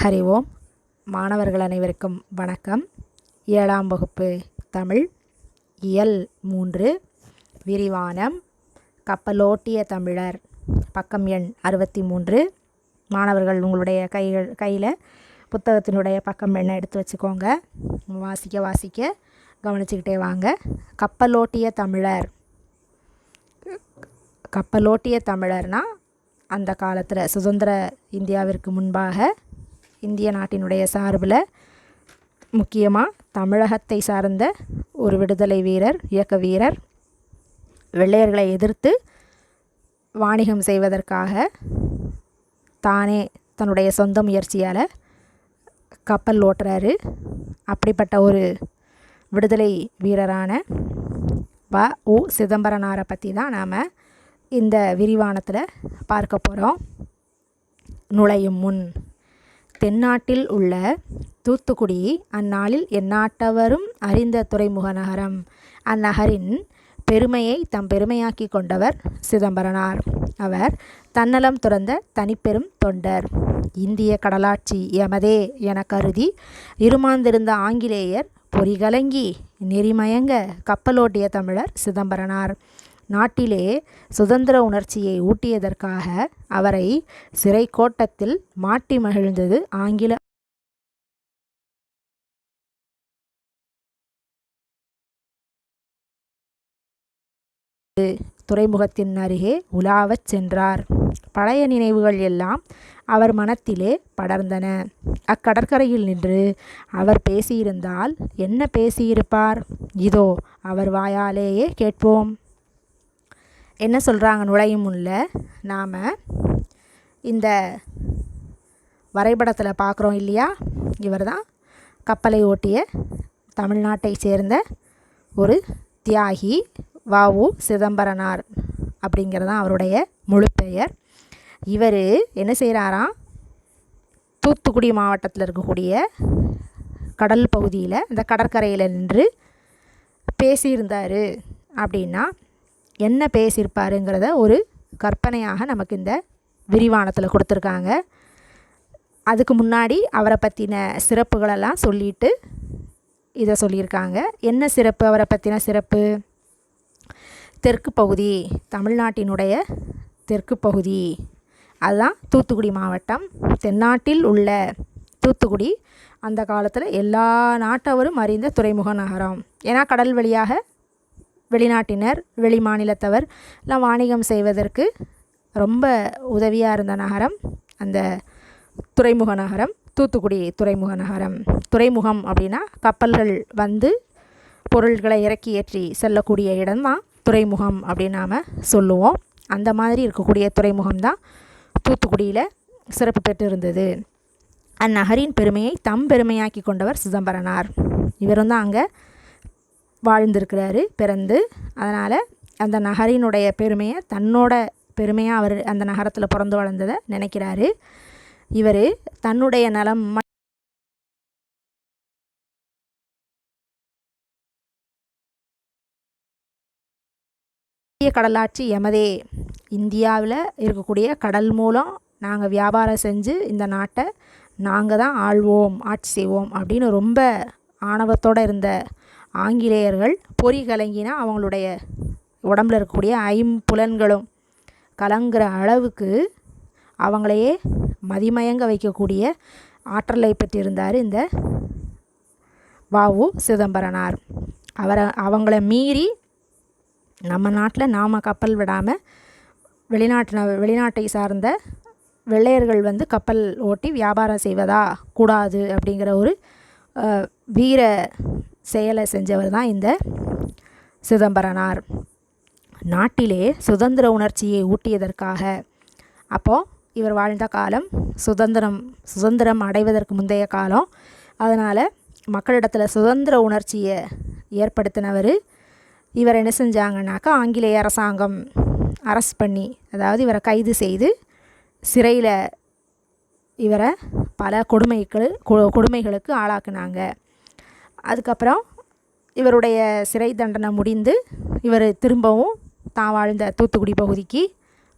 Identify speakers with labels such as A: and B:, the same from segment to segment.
A: ஹரி ஓம். மாணவர்கள் அனைவருக்கும் வணக்கம். 7ஆம் வகுப்பு தமிழ் இயல் 3 விரிவானம் கப்பலோட்டிய தமிழர் பக்கம் எண் 63. மாணவர்கள் உங்களுடைய கையில் புத்தகத்தினுடைய பக்கம் எண்ணை எடுத்து வச்சுக்கோங்க. வாசிக்க கவனிச்சுக்கிட்டே வாங்க. கப்பலோட்டிய தமிழர்னால் அந்த காலத்தில் சுதந்திர இந்தியாவிற்கு முன்பாக இந்திய நாட்டினுடைய சார்பில் முக்கியமாக தமிழகத்தை சார்ந்த ஒரு விடுதலை வீரர், இயக்க வீரர், வெள்ளையர்களை எதிர்த்து வாணிகம் செய்வதற்காக தானே தன்னுடைய சொந்த முயற்சியால் கப்பல் ஓட்டுறாரு. அப்படிப்பட்ட ஒரு விடுதலை வீரரான வ.உ. சிதம்பரனாரை பற்றி தான் நாம் இந்த விரிவானத்தில் பார்க்க போகிறோம். நுழையும் முன் தென்னாட்டில் உள்ள தூத்துக்குடி அந்நாளில் எந்நாட்டவரும் அறிந்த துறைமுக நகரம். அந்நகரின் பெருமையை தம் பெருமையாக்கி கொண்டவர் சிதம்பரனார். அவர் தன்னலம் துறந்த தனிப்பெரும் தொண்டர். இந்திய கடலாட்சி எமதே என கருதி இருமாந்திருந்த ஆங்கிலேயர் பொறிகலங்கி நெறிமயங்க கப்பலோட்டிய தமிழர் சிதம்பரனார். நாட்டிலே சுதந்திர உணர்ச்சியை ஊட்டியதற்காக அவரை சிறை கோட்டத்தில் மாட்டி மகிழ்ந்தது ஆங்கில துறைமுகத்தின் அருகே உலாவச் சென்றார். பழைய நினைவுகள் எல்லாம் அவர் மனத்திலே படர்ந்தன. அக்கடற்கரையில் நின்று அவர் பேசியிருந்தால் என்ன பேசியிருப்பார்? இதோ அவர் வாயாலேயே கேட்போம். என்ன சொல்கிறாங்க? நுழையும் முன்ல நாம் இந்த வரைபடத்தில் பார்க்குறோம் இல்லையா? இவர் தான் கப்பலை ஓட்டிய தமிழ்நாட்டை சேர்ந்த ஒரு தியாகி வ.உ. சிதம்பரனார் அப்படிங்கிறதான் அவருடைய முழு பெயர். இவர் என்ன செய்கிறாராம்? தூத்துக்குடி மாவட்டத்தில் இருக்கக்கூடிய கடல் பகுதியில் இந்த கடற்கரையில் நின்று பேசியிருந்தார். அப்படின்னா என்ன பேசியிருப்பாருங்கிறத ஒரு கற்பனையாக நமக்கு இந்த விரிவானத்தில் கொடுத்துருக்காங்க. அதுக்கு முன்னாடி அவரை பற்றின சிறப்புகளெல்லாம் சொல்லிட்டு இதை சொல்லியிருக்காங்க. என்ன சிறப்பு? அவரை பற்றின சிறப்பு, தெற்கு பகுதி, தமிழ்நாட்டினுடைய தெற்கு பகுதி, அதுதான் தூத்துக்குடி மாவட்டம். தென்னாட்டில் உள்ள தூத்துக்குடி அந்த காலத்தில் எல்லா நாட்டவரும் அறிந்த துறைமுக நகரம். ஏன்னா கடல் வழியாக வெளிநாட்டினர், வெளி மாநிலத்தவர் எல்லாம் வாணிகம் செய்வதற்கு ரொம்ப உதவியாக இருந்த நகரம் அந்த துறைமுக நகரம், தூத்துக்குடி துறைமுக நகரம். துறைமுகம் அப்படின்னா கப்பல்கள் வந்து பொருள்களை இறக்கி ஏற்றி செல்லக்கூடிய இடம்தான் துறைமுகம் அப்படின்னு நாம் சொல்லுவோம். அந்த மாதிரி இருக்கக்கூடிய துறைமுகம்தான் தூத்துக்குடியில் சிறப்பு பெற்று இருந்தது. அந்நகரின் பெருமையை தம் பெருமையாக்கி கொண்டவர் சிதம்பரனார். இவரும் தான் அங்கே வாழ்ந்திருக்கிறாரு பிறந்து. அதனால் அந்த நகரினுடைய பெருமையை தன்னோட பெருமையாக அவர் அந்த நகரத்தில் பிறந்து வளர்ந்ததை நினைக்கிறாரு. இவர் தன்னுடைய நலம் கடலாட்சி எமதே, இந்தியாவில் இருக்கக்கூடிய கடல் மூலம் நாங்கள் வியாபாரம் செஞ்சு இந்த நாட்டை நாங்கள் தான் ஆள்வோம், ஆட்சி செய்வோம் அப்படின்னு ரொம்ப ஆணவத்தோடு இருந்த ஆங்கிலேயர்கள் பொறி கலங்கினா அவங்களுடைய உடம்பில் இருக்கக்கூடிய ஐம்புலன்களும் கலங்குற அளவுக்கு அவங்களையே மதிமயங்க வைக்கக்கூடிய ஆற்றலை பெற்றிருந்தார் இந்த வ.உ. சிதம்பரனார். அவங்கள மீறி நம்ம நாட்டில் நாம் கப்பல் விடாமல் வெளிநாட்டை சார்ந்த வெள்ளையர்கள் வந்து கப்பல் ஓட்டி வியாபாரம் செய்வதா கூடாது அப்படிங்கிற ஒரு வீர செயலை செஞ்சவர் தான் இந்த சிதம்பரனார். நாட்டிலே சுதந்திர உணர்ச்சியை ஊட்டியதற்காக, அப்போது இவர் வாழ்ந்த காலம் சுதந்திரம் அடைவதற்கு முந்தைய காலம். அதனால் மக்களிடத்தில் சுதந்திர உணர்ச்சியை ஏற்படுத்தினவர். இவர் என்ன செஞ்சாங்கன்னாக்கா, ஆங்கிலேய அரசாங்கம் அரெஸ்ட் பண்ணி, அதாவது இவரை கைது செய்து சிறையில் இவரை பல கொடுமைகளுக்கு ஆளாக்குனாங்க. அதுக்கப்புறம் இவருடைய சிறை தண்டனை முடிந்து இவர் திரும்பவும் தான் வாழ்ந்த தூத்துக்குடி பகுதிக்கு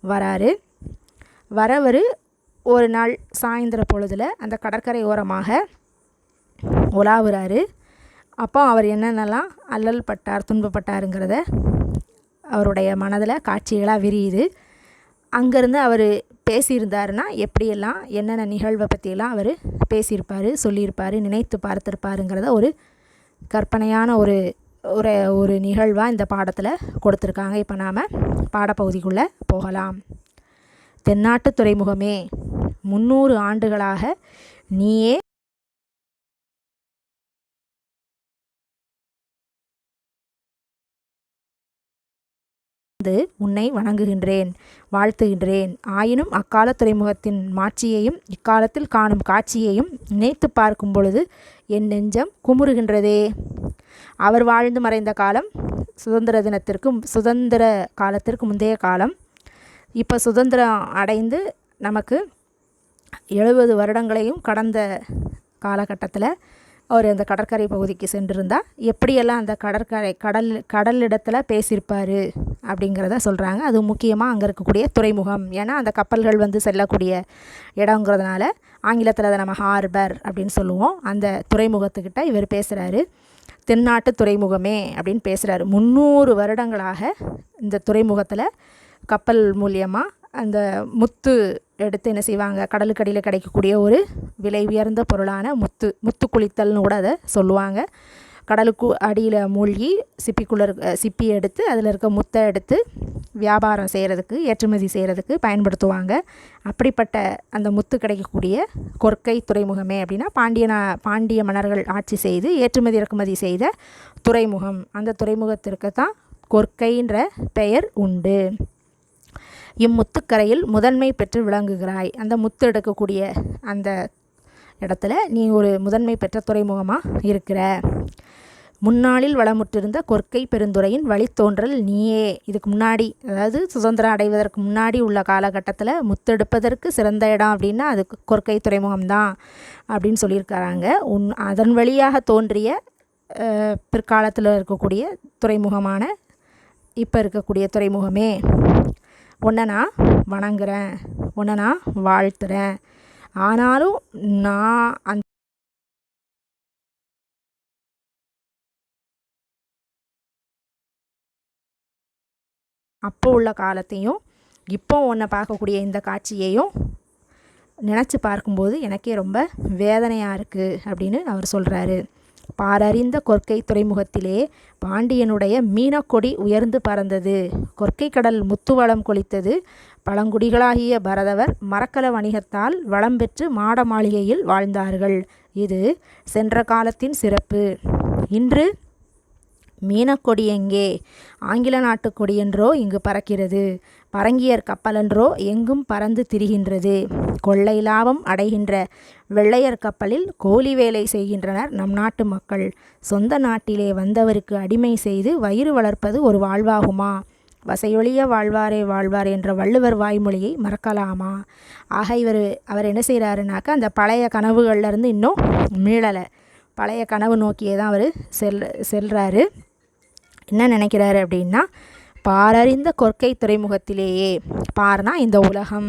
A: வராரு. வரவர் ஒரு நாள் சாயந்தர பொழுதில் அந்த கடற்கரை ஓரமாக உலாவுறாரு. அப்போ அவர் என்னென்னலாம் அல்லல் பட்டார், துன்பப்பட்டாருங்கிறத அவருடைய மனதில் காட்சிகளாக விரியுது. அங்கேருந்து அவர் பேசியிருந்தாருன்னா எப்படியெல்லாம் என்னென்ன நிகழ்வை பற்றியெல்லாம் அவர் பேசியிருப்பார், சொல்லியிருப்பார், நினைத்து பார்த்துருப்பாருங்கிறத ஒரு கற்பனையான ஒரு ஒரு ஒரு நிகழ்வாக இந்த பாடத்தில் கொடுத்துருக்காங்க. இப்போ நாம் பாடப்பகுதிக்குள்ளே போகலாம். தென்னாட்டு துறைமுகமே, 300 ஆண்டுகளாக நீயே உன்னை வணங்குகின்றேன், வாழ்த்துகின்றேன். ஆயினும் அக்கால துறைமுகத்தின் மாட்சியையும் இக்காலத்தில் காணும் காட்சியையும் நினைத்து பார்க்கும் பொழுது என் நெஞ்சம் குமுறுகின்றதே. அவர் வாழ்ந்து மறைந்த காலம் சுதந்திர காலத்திற்கு முந்தைய காலம். இப்போ சுதந்திரம் அடைந்து நமக்கு 70 வருடங்களையும் கடந்த காலகட்டத்தில் அவர் அந்த கடற்கரை பகுதிக்கு சென்றிருந்தால் எப்படியெல்லாம் அந்த கடலிடத்தில் பேசியிருப்பார் அப்படிங்கிறத சொல்கிறாங்க. அது முக்கியமாக அங்கே இருக்கக்கூடிய துறைமுகம். ஏன்னா அந்த கப்பல்கள் வந்து செல்லக்கூடிய இடங்கிறதுனால ஆங்கிலத்தில் அதை நம்ம ஹார்பர் அப்படின்னு சொல்லுவோம். அந்த துறைமுகத்துக்கிட்ட இவர் பேசுகிறாரு. தென்னாட்டு துறைமுகமே அப்படின்னு பேசுகிறாரு. 300 வருடங்களாக இந்த துறைமுகத்தில் கப்பல் மூலியமாக அந்த முத்து எடுத்து என்ன செய்வாங்க, கடலுக்கடியில் கிடைக்கக்கூடிய ஒரு விலை உயர்ந்த பொருளான முத்து குளித்தல்னு கூட அதை சொல்லுவாங்க. கடலுக்கு அடியில் மூழ்கி சிப்பி எடுத்து அதில் இருக்க முத்தை எடுத்து வியாபாரம் செய்கிறதுக்கு, ஏற்றுமதி செய்கிறதுக்கு பயன்படுத்துவாங்க. அப்படிப்பட்ட அந்த முத்து கிடைக்கக்கூடிய கொற்கை துறைமுகமே அப்படின்னா பாண்டிய மன்னர்கள் ஆட்சி செய்து ஏற்றுமதி இறக்குமதி செய்த துறைமுகம். அந்த துறைமுகத்திற்கு தான் கொற்கைன்ற பெயர் உண்டு. இம்முத்துக்கரையில் முதன்மை பெற்று விளங்குகிறாய். அந்த முத்து எடுக்கக்கூடிய அந்த இடத்துல நீ ஒரு முதன்மை பெற்ற துறைமுகமாக இருக்கிற. முன்னாளில் வளமுற்றிருந்த கொற்கை பெருந்துறையின் வழித்தோன்றல் நீயே. இதுக்கு முன்னாடி, அதாவது சுதந்திரம் அடைவதற்கு முன்னாடி உள்ள காலகட்டத்தில் முத்தெடுப்பதற்கு சிறந்த இடம் அப்படின்னா அது கொற்கை துறைமுகம்தான் அப்படின்னு சொல்லியிருக்கிறாங்க. அதன் வழியாக தோன்றிய பிற்காலத்தில் இருக்கக்கூடிய துறைமுகமான இப்போ இருக்கக்கூடிய துறைமுகமே, உன்னை நான் வணங்குறேன், உன்னை நான் வாழ்த்துறேன். ஆனாலும் நான் அப்போ உள்ள காலத்தையும் இப்போ உன்னை பார்க்கக்கூடிய இந்த காட்சியையும் நினச்சி பார்க்கும்போது எனக்கே ரொம்ப வேதனையாக இருக்குது அப்படின்னு அவர் சொல்கிறாரு. பாரறிந்த கொற்கை துறைமுகத்திலே பாண்டியனுடைய மீனக்கொடி உயர்ந்து பறந்தது. கொற்கை கடல் முத்துவளம் கொளித்தது. பழங்குடிகளாகிய பரதவர் மரக்கல வணிகத்தால் வளம் பெற்று மாட மாளிகையில் வாழ்ந்தார்கள். இது சென்ற காலத்தின் சிறப்பு. இன்று மீனக்கொடி எங்கே? ஆங்கில நாட்டு கொடியென்றோ இங்கு பறக்கிறது. பரங்கியர் கப்பலென்றோ எங்கும் பறந்து திரிகின்றது. கொள்ளை லாபம் அடைகின்ற வெள்ளையர் கப்பலில் கோலி வேலை செய்கின்றனர் நம் நாட்டு மக்கள். சொந்த நாட்டிலே வந்தவருக்கு அடிமை செய்து வயிறு வளர்ப்பது ஒரு வாழ்வாகுமா? வசையொழிய வாழ்வாரே வாழ்வார் என்ற வள்ளுவர் வாய்மொழியை மறக்கலாமா? ஆக அவர் என்ன செய்கிறாருனாக்கா, அந்த பழைய கனவுகள்லேருந்து இன்னும் மீளலை. பழைய கனவு நோக்கியே தான் அவர் செல்கிறாரு. என்ன நினைக்கிறாரு அப்படின்னா, பாரறிந்த கொற்கை துறைமுகத்திலேயே, பார்னா இந்த உலகம்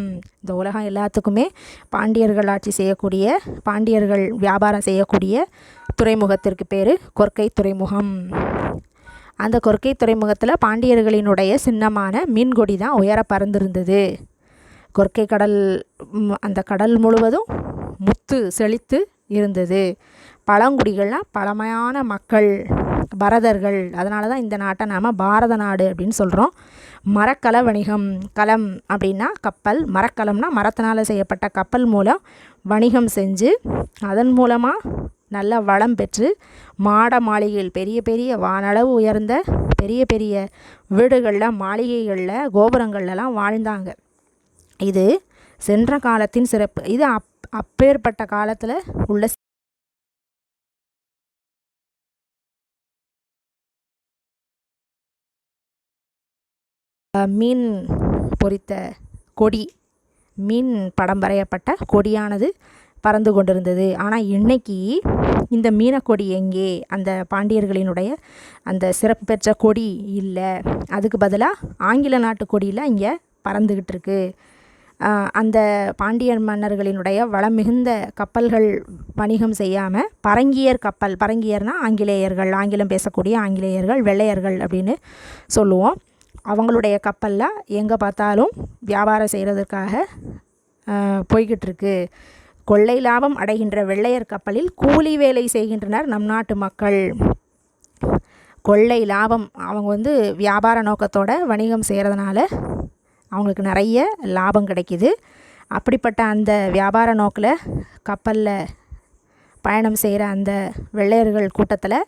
A: எல்லாத்துக்குமே பாண்டியர்கள் ஆட்சி செய்யக்கூடிய, பாண்டியர்கள் வியாபாரம் செய்யக்கூடிய துறைமுகத்திற்கு பேர் கொற்கை துறைமுகம். அந்த கொற்கை துறைமுகத்தில் பாண்டியர்களினுடைய சின்னமான மீன்கொடி தான் உயர பறந்திருந்தது. கொற்கை கடல், அந்த கடல் முழுவதும் முத்து செழித்து இருந்தது. பழங்குடிகள்னால் பழமையான மக்கள், பரதர்கள். அதனால தான் இந்த நாட்டை நாம் பாரத நாடு அப்படின்னு சொல்கிறோம். மரக்கல வணிகம், கலம் அப்படின்னா கப்பல், மரக்கலம்னா மரத்தினால் செய்யப்பட்ட கப்பல் மூலம் வணிகம் செஞ்சு அதன் மூலமாக நல்ல வளம் பெற்று மாட மாளிகைகள், பெரிய பெரிய வானளவு உயர்ந்த பெரிய பெரிய வீடுகளில், மாளிகைகளில், கோபுரங்கள்லாம் வாழ்ந்தாங்க. இது சென்ற காலத்தின் சிறப்பு. இது அப்பேற்பட்ட காலத்தில் உள்ள மீன் பொறித்த கொடி, மீன் படம் வரையப்பட்ட கொடியானது பறந்து கொண்டிருந்தது. ஆனால் இன்னைக்கு இந்த மீனக்கொடி எங்கே? அந்த பாண்டியர்களினுடைய அந்த சிறப்பு பெற்ற கொடி இல்லை. அதுக்கு பதிலாக ஆங்கில நாட்டு கொடியில் இங்கே பறந்துக்கிட்டு இருக்கு. அந்த பாண்டியன் மன்னர்களினுடைய வளம் மிகுந்த கப்பல்கள் வணிகம் செய்யாமல் பரங்கியர் கப்பல், பரங்கியர்னால் ஆங்கிலேயர்கள், ஆங்கிலம் பேசக்கூடிய ஆங்கிலேயர்கள், வெள்ளையர்கள் அப்படின்னு சொல்லுவோம். அவங்களுடைய கப்பலில் எங்கே பார்த்தாலும் வியாபாரம் செய்கிறதுக்காக போய்கிட்டு இருக்கு. கொள்ளை லாபம் அடைகின்ற வெள்ளையர் கப்பலில் கூலி வேலை செய்கின்றனர் நம் நாட்டு மக்கள். கொள்ளை லாபம், அவங்க வியாபார நோக்கத்தோட வணிகம் செய்கிறதுனால அவங்களுக்கு நிறைய லாபம் கிடைக்கிது. அப்படிப்பட்ட அந்த வியாபார நோக்கில் கப்பலில் பயணம் செய்கிற அந்த வெள்ளையர்கள் கூட்டத்தில்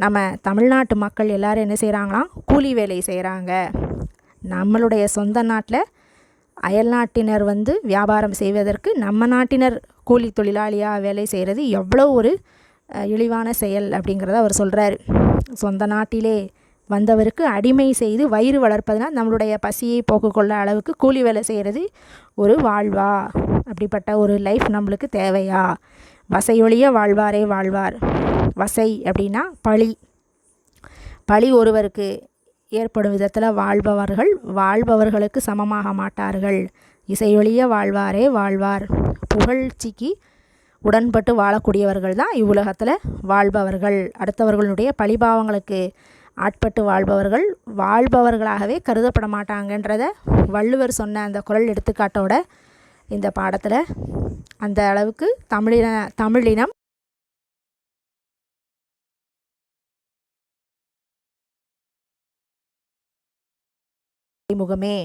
A: நம்ம தமிழ்நாட்டு மக்கள் எல்லோரும் என்ன செய்கிறாங்களாம், கூலி வேலை செய்கிறாங்க. நம்மளுடைய சொந்த நாட்டில் அயல்நாட்டினர் வியாபாரம் செய்வதற்கு நம்ம நாட்டினர் கூலி தொழிலாளியாக வேலை செய்கிறது எவ்வளோ ஒரு இழிவான செயல் அப்படிங்கிறத அவர் சொல்கிறார். சொந்த நாட்டிலே வந்தவருக்கு அடிமை செய்து வயிறு வளர்ப்பதுனால் நம்மளுடைய பசியை போக்குக்கொள்ள அளவுக்கு கூலி வேலை செய்கிறது ஒரு வாழ்வா? அப்படிப்பட்ட ஒரு லைஃப் நம்மளுக்கு தேவையா? வசையொழிய வாழ்வாரே வாழ்வார். வசை அப்படின்னா பழி. பழி ஒருவருக்கு ஏற்படும் விதத்தில் வாழ்பவர்களுக்கு சமமாக மாட்டார்கள். இசையொழிய வாழ்வாரே வாழ்வார். புகழ்ச்சிக்கு உடன்பட்டு வாழக்கூடியவர்கள் தான் இவ்வுலகத்தில் வாழ்பவர்கள். அடுத்தவர்களுடைய பழிபாவங்களுக்கு ஆட்பட்டு வாழ்பவர்களாகவே கருதப்பட மாட்டாங்கன்றத வள்ளுவர் சொன்ன அந்த குறள் எடுத்துக்காட்டோட இந்த பாடத்தில் அந்த அளவுக்கு தமிழினம் முகமே.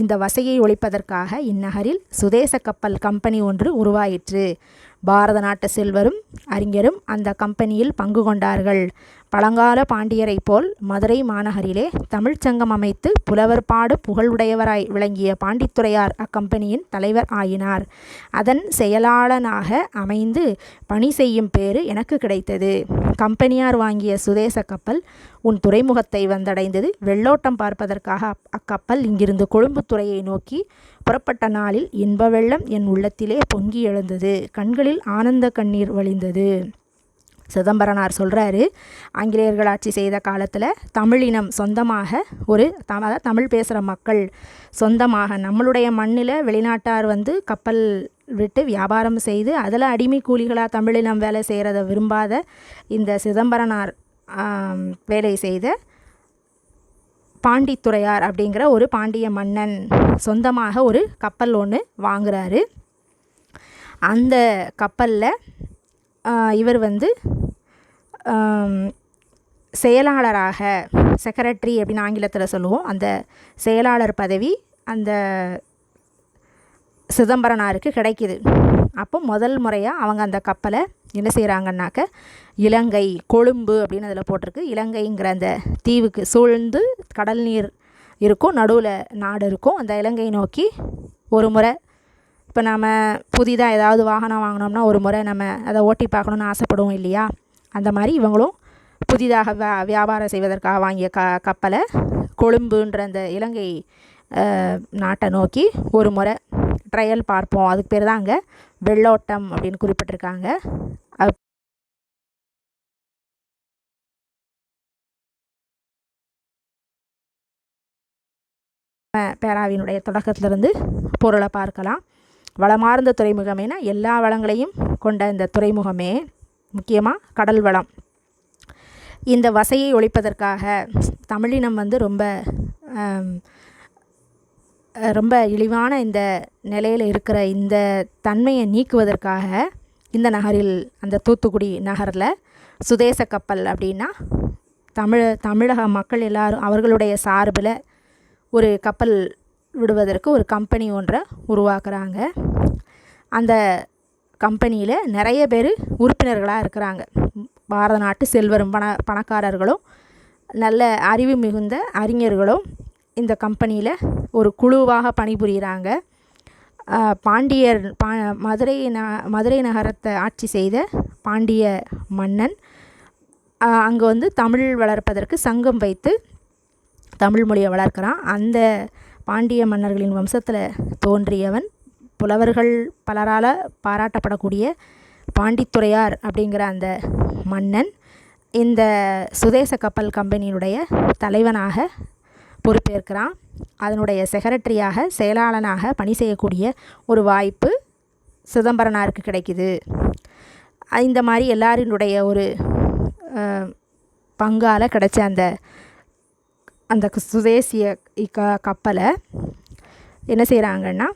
A: இந்த வசையை ஒழிப்பதற்காக இந்நகரில் சுதேச கப்பல் கம்பெனி ஒன்று உருவாயிற்று. பாரத நாட்டு செல்வரும் அறிஞரும் அந்த கம்பெனியில் பங்கு கொண்டார்கள். பழங்கால பாண்டியரை போல் மதுரை மாநகரிலே தமிழ்ச்சங்கம் அமைத்து புலவர் பாடு புகழுடையவராய் விளங்கிய பாண்டித்துரையார் அக்கம்பெனியின் தலைவர் ஆயினார். அதன் செயலாளனாக அமைந்து பணி செய்யும் பேறு எனக்கு கிடைத்தது. கம்பெனியார் வாங்கிய சுதேச கப்பல் உன் துறைமுகத்தை வந்தடைந்தது. வெள்ளோட்டம் பார்ப்பதற்காக அக்கப்பல் இங்கிருந்து கொழும்புத்துறையை நோக்கி புறப்பட்ட நாளில் இன்ப வெள்ளம் என் உள்ளத்திலே பொங்கி எழுந்தது. கண்களில் ஆனந்த கண்ணீர் வழிந்தது. சிதம்பரனார் சொல்கிறாரு, ஆங்கிலேயர்கள் ஆட்சி செய்த காலத்தில் தமிழினம் சொந்தமாக தமிழ் பேசுகிற மக்கள் சொந்தமாக நம்மளுடைய மண்ணில் வெளிநாட்டார் கப்பல் விட்டு வியாபாரம் செய்து அதில் அடிமை கூலிகளாக தமிழினம் வேலை செய்கிறத விரும்பாத இந்த சிதம்பரனார் வேலை செய்த பாண்டித்துரையார் அப்படிங்கிற ஒரு பாண்டிய மன்னன் சொந்தமாக ஒரு கப்பல் ஒன்று வாங்குறாரு. அந்த கப்பலில் இவர் செயலாளராக, செக்ரட்டரி அப்படின்னு ஆங்கிலத்தில் சொல்லுவோம், அந்த செயலாளர் பதவி அந்த சிதம்பரனாருக்கு கிடைக்கிது. அப்போ முதல் முறையாக அவங்க அந்த கப்பலை என்ன செய்கிறாங்கன்னாக்க இலங்கை, கொழும்பு அப்படின்னு அதில் போட்டிருக்கு, இலங்கைங்கிற அந்த தீவுக்கு சூழ்ந்து கடல் நீர் இருக்கும், நடுவில் நாடு இருக்கும். அந்த இலங்கை நோக்கி ஒரு முறை, இப்போ நம்ம புதிதாக ஏதாவது வாகனம் வாங்கினோம்னா ஒரு முறை நம்ம அதை ஓட்டி பார்க்கணுன்னு ஆசைப்படுவோம் இல்லையா? அந்த மாதிரி இவங்களும் புதிதாக வியாபாரம் செய்வதற்காக வாங்கிய கப்பலை கொழும்புன்ற அந்த இலங்கை நாட்டை நோக்கி ஒரு முறை ட்ரையல் பார்ப்போம். அதுக்கு பேர் தான் அங்கே வெள்ளோட்டம் அப்படின்னு குறிப்பிட்டிருக்காங்க. பேராவினுடைய தொடக்கத்திலிருந்து பொருளை பார்க்கலாம். வளமார்ந்த துறைமுகமேனா எல்லா வளங்களையும் கொண்ட இந்த துறைமுகமே, முக்கியமாக கடல் வளம். இந்த வசையை ஒழிப்பதற்காக தமிழினம் ரொம்ப இழிவான இந்த நிலையில் இருக்கிற இந்த தன்மையை நீக்குவதற்காக இந்த நகரில், அந்த தூத்துக்குடி நகரில் சுதேச கப்பல் அப்படின்னா தமிழக மக்கள் எல்லாரும் அவர்களுடைய சார்பில் ஒரு கப்பல் விடுவதற்கு ஒரு கம்பெனி ஒன்றை உருவாக்குறாங்க. அந்த கம்பெனியில் நிறைய பேர் உறுப்பினர்களாக இருக்கிறாங்க. பாரத நாட்டு செல்வரும் பணக்காரர்களும் நல்ல அறிவு மிகுந்த அறிஞர்களும் இந்த கம்பெனியில் ஒரு குழுவாக பணிபுரிகிறாங்க. மதுரை நகரத்தை ஆட்சி செய்த பாண்டிய மன்னன் அங்கே தமிழ் வளர்ப்பதற்கு சங்கம் வைத்து தமிழ் மொழியை வளர்க்குறான். அந்த பாண்டிய மன்னர்களின் வம்சத்தில் தோன்றியவன் புலவர்கள் பலரால் பாராட்டப்படக்கூடிய பாண்டித்துரையார் அப்படிங்கிற அந்த மன்னன் இந்த சுதேச கப்பல் கம்பெனியினுடைய தலைவனாக பொறுப்பேற்கிறான். அதனுடைய செக்ரட்டரியாக செயலாளனாக பணி செய்யக்கூடிய ஒரு வாய்ப்பு சிதம்பரனாருக்கு கிடைக்குது. இந்த மாதிரி எல்லாரினுடைய ஒரு பங்கால் கிடைச்ச அந்த சுதேசிய கப்பலை என்ன செய்கிறாங்கன்னா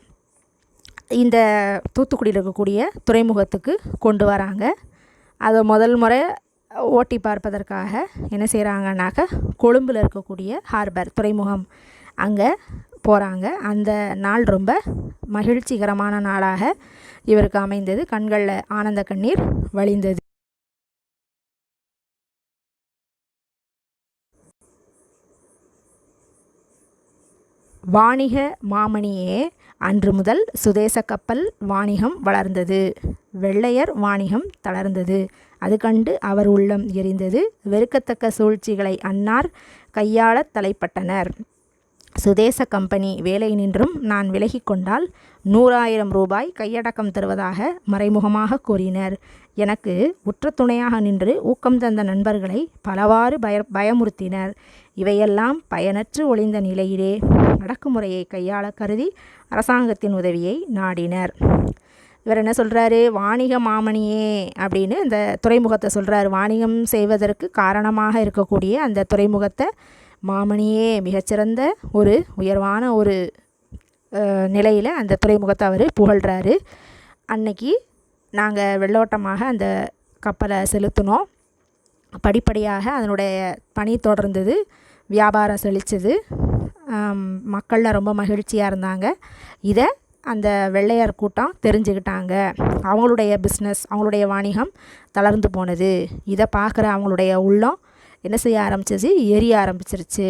A: இந்த தூத்துக்குடியில் இருக்கக்கூடிய துறைமுகத்துக்கு கொண்டு வராங்க. அதை முதல் முறை ஓட்டி பார்ப்பதற்காக என்ன செய்கிறாங்கன்னாக்க கொழும்பில் இருக்கக்கூடிய ஹார்பர் துறைமுகம் அங்கே போகிறாங்க. அந்த நாள் ரொம்ப மகிழ்ச்சிகரமான நாளாக இவருக்கு அமைந்தது. கண்களில் ஆனந்த கண்ணீர் வழிந்தது. வாணிக மாமணியே, அன்று முதல் சுதேச கப்பல் வாணிகம் வளர்ந்தது. வெள்ளையர் வாணிகம் தளர்ந்தது. அது கண்டு அவர் உள்ளம் எரிந்தது. வெறுக்கத்தக்க சூழ்ச்சிகளை அன்னார் கையாளத் தலைப்பட்டனர். சுதேச கம்பெனி வேலை நின்றும் நான் விலகி கொண்டால் 100,000 ரூபாய் கையடக்கம் தருவதாக மறைமுகமாக கூறினர். எனக்கு உற்ற துணையாக நின்று ஊக்கம் தந்த நண்பர்களை பலவாறு பயமுறுத்தினர். இவையெல்லாம் பயனற்று ஒளிந்த நிலையிலே அடக்குமுறையை கையாள கருதி அரசாங்கத்தின் உதவியை நாடினர். இவர் என்ன சொல்கிறாரு? வாணிக மாமணியே அப்படின்னு இந்த துறைமுகத்தை சொல்கிறார். வாணிகம் செய்வதற்கு காரணமாக இருக்கக்கூடிய அந்த துறைமுகத்தை மாமணியே, மிகச்சிறந்த ஒரு உயர்வான ஒரு நிலையில் அந்த துறைமுகத்தை அவர் புகழ்கிறாரு. அன்னைக்கு நாங்கள் வெள்ளோட்டமாக அந்த கப்பலை செலுத்தினோம். படிப்படியாக அதனுடைய பணி தொடர்ந்தது. வியாபாரம் செழிச்சது. மக்களில் ரொம்ப மகிழ்ச்சியாக இருந்தாங்க. இதை அந்த வெள்ளையர் கூட்டம் தெரிஞ்சுக்கிட்டாங்க. அவங்களுடைய பிஸ்னஸ், அவங்களுடைய வாணிகம் தளர்ந்து போனது. இதை பார்க்குற அவங்களுடைய உள்ளம் என்ன செய்ய ஆரம்பிச்சிச்சு? எரிய ஆரம்பிச்சிருச்சு.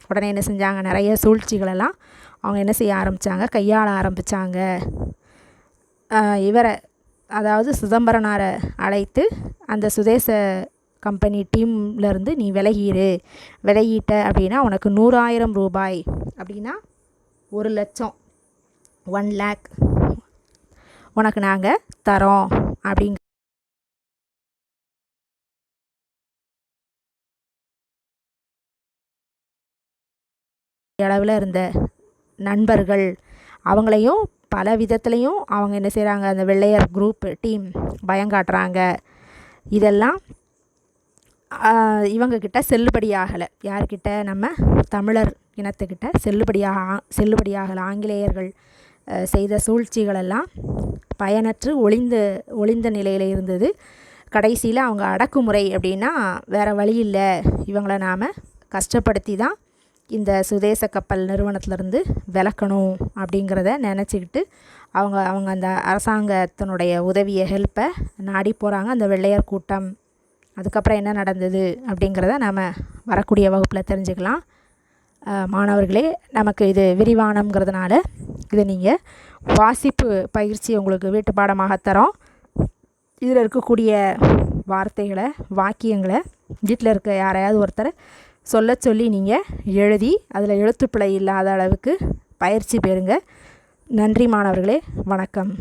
A: உடனே என்ன செஞ்சாங்க? நிறைய சூழ்ச்சிகளெல்லாம் அவங்க என்ன செய்ய ஆரம்பித்தாங்க? கையாள ஆரம்பித்தாங்க. இவரை, அதாவது சிதம்பரனாரை அழைத்து அந்த சுதேச கம்பெனி டீம்லேருந்து நீ விலகிட்ட அப்படின்னா உனக்கு 100,000 ரூபாய் அப்படின்னா 1,00,000 1 lakh உனக்கு நாங்கள் தரோம் அப்படிங்க அளவில் இருந்த நண்பர்கள் அவங்களையும் பல விதத்துலேயும் அவங்க என்ன செய்கிறாங்க? அந்த வெள்ளையர் குரூப் டீம் பயங்காட்டுறாங்க. இதெல்லாம் இவங்கக்கிட்ட செல்லுபடியாகலை. யார்கிட்ட? நம்ம தமிழர் இனத்துக்கிட்ட செல்லுபடியாகலை. ஆங்கிலேயர்கள் செய்த சூழ்ச்சிகளெல்லாம் பயனற்று ஒளிந்த நிலையில் இருந்தது. கடைசியில் அவங்க அடக்குமுறை அப்படின்னா வேறு வழி இல்லை, இவங்கள நாம் கஷ்டப்படுத்தி தான் இந்த சுதேச கப்பல் நிறுவனத்திலேருந்து விலக்கணும் அப்படிங்கிறத நினச்சிக்கிட்டு அவங்க அந்த அரசாங்கத்தினுடைய உதவியை, ஹெல்ப்பை நாடி போகிறாங்க அந்த வெள்ளையர் கூட்டம். அதுக்கப்புறம் என்ன நடந்தது அப்படிங்கிறத நாம் வரக்கூடிய வகுப்பில் தெரிஞ்சுக்கலாம். மாணவர்களே, நமக்கு இது விரிவானங்கிறதுனால இதை நீங்கள் வாசிப்பு பயிற்சி உங்களுக்கு வீட்டு பாடமாக தரோம். இதில் இருக்கக்கூடிய வார்த்தைகளை, வாக்கியங்களை வீட்டில் இருக்க யாரையாவது ஒருத்தரை சொல்லி நீங்கள் எழுதி அதில் எழுத்துப்பிழை இல்லாத அளவுக்கு பயிற்சி பெறுங்க. நன்றி மாணவர்களே, வணக்கம்.